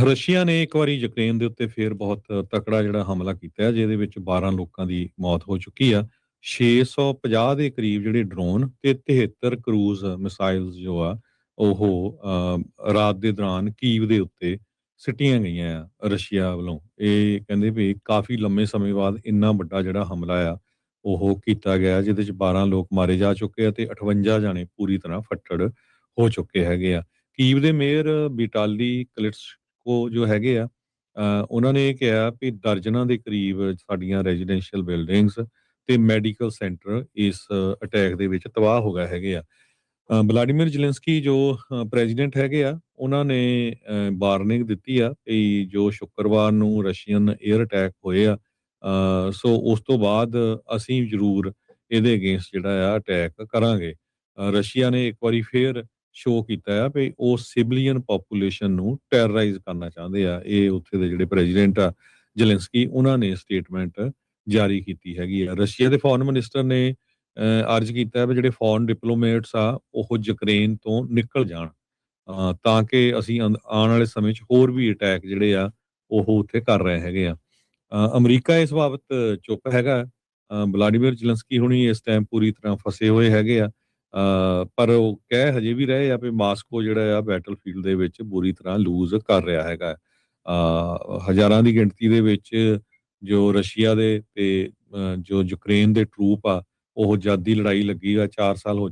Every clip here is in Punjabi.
ਰਸ਼ੀਆ ਨੇ ਇੱਕ ਵਾਰੀ ਯੂਕਰੇਨ ਦੇ ਉੱਤੇ ਫੇਰ ਬਹੁਤ ਤਕੜਾ ਜਿਹੜਾ ਹਮਲਾ ਕੀਤਾ ਹੈ, ਜਿਹਦੇ ਵਿੱਚ 12 ਲੋਕਾਂ ਦੀ ਮੌਤ ਹੋ ਚੁੱਕੀ ਆ। 650 ਦੇ ਕਰੀਬ ਜਿਹੜੇ ਡਰੋਨ ਤੇ 73 ਕਰੂਜ਼ ਮਿਸਾਈਲਸ ਜੋ ਆ ਉਹ ਰਾਤ ਦੇ ਦੌਰਾਨ ਕੀਵ ਦੇ ਉੱਤੇ ਸਿੱਟੀਆਂ ਗਈਆਂ ਆ ਰਸ਼ੀਆ ਵੱਲੋਂ। ਇਹ ਕਹਿੰਦੇ ਵੀ ਕਾਫੀ ਲੰਮੇ ਸਮੇਂ ਬਾਅਦ ਇੰਨਾ ਵੱਡਾ ਜਿਹੜਾ ਹਮਲਾ ਆ ਉਹ ਕੀਤਾ ਗਿਆ, ਜਿਹਦੇ ਚ 12 ਲੋਕ ਮਾਰੇ ਜਾ ਚੁੱਕੇ ਆ ਤੇ 58 ਜਾਣੇ ਪੂਰੀ ਤਰ੍ਹਾਂ ਫੱਟੜ ਹੋ ਚੁੱਕੇ ਹੈਗੇ ਆ। ਕੀਵ ਦੇ ਮੇਅਰ ਬਿਟਾਲੀ ਕਲਿਟਸਕੋ ਜੋ ਹੈਗੇ ਆ, ਉਹਨਾਂ ਨੇ ਇਹ ਕਿਹਾ ਵੀ ਦਰਜਨਾਂ ਦੇ ਕਰੀਬ ਸਾਡੀਆਂ ਰੈਜ਼ੀਡੈਂਸ਼ੀਅਲ ਬਿਲਡਿੰਗਸ ਤੇ ਮੈਡੀਕਲ ਸੈਂਟਰ ਇਸ ਅਟੈਕ ਦੇ ਵਿੱਚ ਤਬਾਹ ਹੋ ਗਏ ਹੈਗੇ ਆ। ਵਲਾਡੀਮੀਰ ਜ਼ੈਲੈਂਸਕੀ ਜੋ ਪ੍ਰੈਜ਼ੀਡੈਂਟ ਹੈਗੇ ਆ, ਉਹਨਾਂ ਨੇ ਵਾਰਨਿੰਗ ਦਿੱਤੀ ਆ ਕਿ ਜੋ ਸ਼ੁੱਕਰਵਾਰ ਨੂੰ ਰਸ਼ੀਅਨ 에ਅਰ ਅਟੈਕ ਹੋਏ ਆ, ਸੋ ਉਸ ਤੋਂ ਬਾਅਦ ਅਸੀਂ ਜ਼ਰੂਰ ਇਹਦੇ ਅਗੇਂਸਟ ਜਿਹੜਾ ਆ ਅਟੈਕ ਕਰਾਂਗੇ। ਰਸ਼ੀਆ ਨੇ ਇੱਕ ਵਾਰੀ ਫੇਰ ਸ਼ੋਅ ਕੀਤਾ ਆ ਵੀ ਉਹ ਸਿਵਲੀਅਨ ਪਾਪੂਲੇਸ਼ਨ ਨੂੰ ਟੈਰਰਾਈਜ਼ ਕਰਨਾ ਚਾਹੁੰਦੇ ਆ। ਇਹ ਉੱਥੇ ਦੇ ਜਿਹੜੇ ਪ੍ਰੈਜ਼ੀਡੈਂਟ ਆ ਜ਼ੈਲੈਂਸਕੀ, ਉਹਨਾਂ ਨੇ ਸਟੇਟਮੈਂਟ ਜਾਰੀ ਕੀਤੀ ਹੈਗੀ ਆ। ਰਸ਼ੀਆ ਦੇ ਫੋਰਨ ਮਿਨਿਸਟਰ ਨੇ ਅਰਜ਼ ਕੀਤਾ ਹੈ ਵੀ ਜਿਹੜੇ ਫੋਰਨ ਡਿਪਲੋਮੇਟਸ ਆ ਉਹ ਯੂਕਰੇਨ ਤੋਂ ਨਿਕਲ ਜਾਣ, ਤਾਂ ਕਿ ਅਸੀਂ ਆਉਣ ਵਾਲੇ ਸਮੇਂ 'ਚ ਹੋਰ ਵੀ ਅਟੈਕ ਜਿਹੜੇ ਆ ਉਹ ਉੱਥੇ ਕਰ ਰਹੇ ਹੈਗੇ ਆ। ਅਮਰੀਕਾ ਇਸ ਬਾਬਤ ਚੁੱਪ ਹੈਗਾ। ਵਲਾਡੀਮੀਰ ਜ਼ੈਲੈਂਸਕੀ ਹੁਣੀ ਇਸ ਟਾਈਮ ਪੂਰੀ ਤਰ੍ਹਾਂ ਫਸੇ ਹੋਏ ਹੈਗੇ ਆ, ਪਰ ਉਹ ਕਹਿ ਹਜੇ ਵੀ ਰਹੇ ਆ ਵੀ ਮਾਸਕੋ ਜਿਹੜਾ ਆ ਬੈਟਲਫੀਲਡ ਦੇ ਵਿੱਚ ਬੁਰੀ ਤਰ੍ਹਾਂ ਲੂਜ਼ ਕਰ ਰਿਹਾ ਹੈਗਾ। ਹਜ਼ਾਰਾਂ ਦੀ ਗਿਣਤੀ ਦੇ ਵਿੱਚ ਜੋ ਰਸ਼ੀਆ ਦੇ ਤੇ ਜੋ ਯੂਕਰੇਨ ਦੇ ਟਰੂਪ ਆ, ਉਹ ਜਦ ਦੀ ਲੜਾਈ ਲੱਗੀ ਆ 4 ਸਾਲ ਹੋ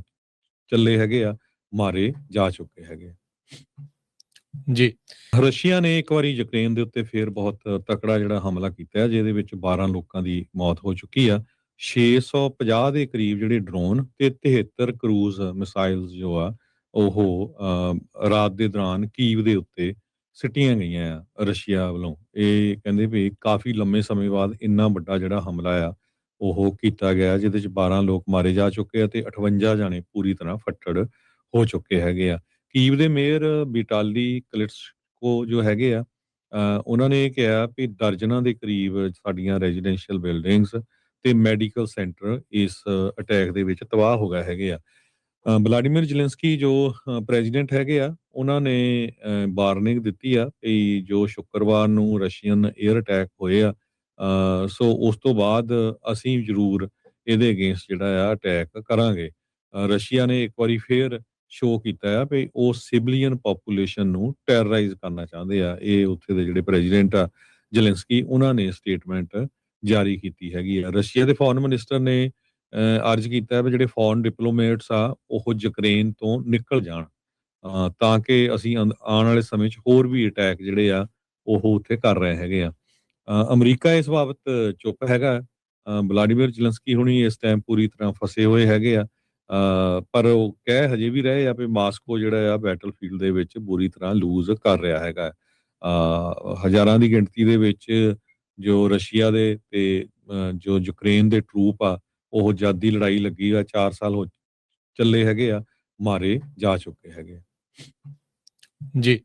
ਚੱਲੇ ਹੈਗੇ ਆ, ਮਾਰੇ ਜਾ ਚੁੱਕੇ ਹੈਗੇ। ਜੀ। ਰਸ਼ੀਆ ਨੇ ਇੱਕ ਵਾਰੀ ਯੂਕਰੇਨ ਦੇ ਉੱਤੇ ਫੇਰ ਬਹੁਤ ਤਕੜਾ ਜਿਹੜਾ ਹਮਲਾ ਕੀਤਾ ਹੈ, ਜਿਹਦੇ ਵਿੱਚ 12 ਲੋਕਾਂ ਦੀ ਮੌਤ ਹੋ ਚੁੱਕੀ ਆ। 650 ਦੇ ਕਰੀਬ ਜਿਹੜੇ ਡਰੋਨ ਤੇ 73 ਕਰੂਜ਼ ਮਿਸਾਈਲਸ ਜੋ ਆ ਉਹ ਰਾਤ ਦੇ ਦੌਰਾਨ ਕੀਵ ਦੇ ਉੱਤੇ ਸਿੱਟੀਆਂ ਗਈਆਂ ਆ ਰਸ਼ੀਆ ਵੱਲੋਂ। ਇਹ ਕਹਿੰਦੇ ਵੀ ਕਾਫੀ ਲੰਮੇ ਸਮੇਂ ਬਾਅਦ ਇੰਨਾ ਵੱਡਾ ਜਿਹੜਾ ਹਮਲਾ ਆ ਉਹ ਕੀਤਾ ਗਿਆ, ਜਿਹਦੇ ਚ 12 ਲੋਕ ਮਾਰੇ ਜਾ ਚੁੱਕੇ ਆ ਤੇ 58 ਜਾਣੇ ਪੂਰੀ ਤਰ੍ਹਾਂ ਫੱਟੜ ਹੋ ਚੁੱਕੇ ਹੈਗੇ ਆ। ਕੀਵ ਦੇ ਮੇਅਰ ਬਿਟਾਲੀ ਕਲਿਟਸਕੋ ਜੋ ਹੈਗੇ ਆ, ਉਹਨਾਂ ਨੇ ਇਹ ਕਿਹਾ ਵੀ ਦਰਜਨਾਂ ਦੇ ਕਰੀਬ ਸਾਡੀਆਂ ਰੈਜ਼ੀਡੈਂਸ਼ੀਅਲ ਬਿਲਡਿੰਗਸ ਤੇ ਮੈਡੀਕਲ ਸੈਂਟਰ ਇਸ ਅਟੈਕ ਦੇ ਵਿੱਚ ਤਬਾਹ ਹੋ ਗਏ ਹੈਗੇ ਆ। ਵਲਾਡੀਮੀਰ ਜ਼ੈਲੈਂਸਕੀ ਜੋ ਪ੍ਰੈਜ਼ੀਡੈਂਟ ਹੈਗੇ ਆ, ਉਹਨਾਂ ਨੇ ਵਾਰਨਿੰਗ ਦਿੱਤੀ ਆ ਕਿ ਜੋ ਸ਼ੁੱਕਰਵਾਰ ਨੂੰ ਰਸ਼ੀਅਨ 에ਅਰ ਅਟੈਕ ਹੋਏ ਆ, ਸੋ ਉਸ ਤੋਂ ਬਾਅਦ ਅਸੀਂ ਜ਼ਰੂਰ ਇਹਦੇ ਅਗੇਂਸਟ ਜਿਹੜਾ ਆ ਅਟੈਕ ਕਰਾਂਗੇ। ਰਸ਼ੀਆ ਨੇ ਇੱਕ ਵਾਰੀ ਫੇਰ ਸ਼ੋਅ ਕੀਤਾ ਆ ਵੀ ਉਹ ਸਿਵਲੀਅਨ ਪਾਪੂਲੇਸ਼ਨ ਨੂੰ ਟੈਰਰਾਈਜ਼ ਕਰਨਾ ਚਾਹੁੰਦੇ ਆ। ਇਹ ਉੱਥੇ ਦੇ ਜਿਹੜੇ ਪ੍ਰੈਜ਼ੀਡੈਂਟ ਆ ਜ਼ੈਲੈਂਸਕੀ, ਉਹਨਾਂ ਨੇ ਸਟੇਟਮੈਂਟ ਜਾਰੀ ਕੀਤੀ ਹੈਗੀ ਆ। ਰਸ਼ੀਆ ਦੇ ਫੋਰਨ ਮਿਨਿਸਟਰ ਨੇ ਅਰਜ਼ ਕੀਤਾ ਵੀ ਜਿਹੜੇ ਫੋਰਨ ਡਿਪਲੋਮੇਟਸ ਆ ਉਹ ਯੂਕਰੇਨ ਤੋਂ ਨਿਕਲ ਜਾਣ, ਤਾਂ ਕਿ ਅਸੀਂ ਆਉਣ ਵਾਲੇ ਸਮੇਂ 'ਚ ਹੋਰ ਵੀ ਅਟੈਕ ਜਿਹੜੇ ਆ ਉਹ ਉੱਥੇ ਕਰ ਰਹੇ ਹੈਗੇ ਆ। ਅਮਰੀਕਾ ਇਸ ਬਾਬਤ ਚੁੱਪ ਹੈਗਾ। ਵਲਾਡੀਮੀਰ ਜ਼ੈਲੈਂਸਕੀ ਹੁਣੀ ਇਸ ਟਾਈਮ ਪੂਰੀ ਤਰ੍ਹਾਂ ਫਸੇ ਹੋਏ ਹੈਗੇ ਆ, ਪਰ ਉਹ ਕਹਿ ਹਜੇ ਵੀ ਰਹੇ ਆ ਵੀ ਮਾਸਕੋ ਜਿਹੜਾ ਆ ਬੈਟਲਫੀਲਡ ਦੇ ਵਿੱਚ ਬੁਰੀ ਤਰ੍ਹਾਂ ਲੂਜ਼ ਕਰ ਰਿਹਾ ਹੈਗਾ। ਹਜ਼ਾਰਾਂ ਦੀ ਗਿਣਤੀ ਦੇ ਵਿੱਚ ਜੋ ਰਸ਼ੀਆ ਦੇ ਤੇ ਜੋ ਯੂਕਰੇਨ ਦੇ ਟਰੂਪ ਆ, ਉਹ ਜਦ ਦੀ ਲੜਾਈ ਲੱਗੀ ਆ 4 ਸਾਲ ਹੋ ਚੱਲੇ ਹੈਗੇ ਆ, ਮਾਰੇ ਜਾ ਚੁੱਕੇ ਹੈਗੇ। ਜੀ।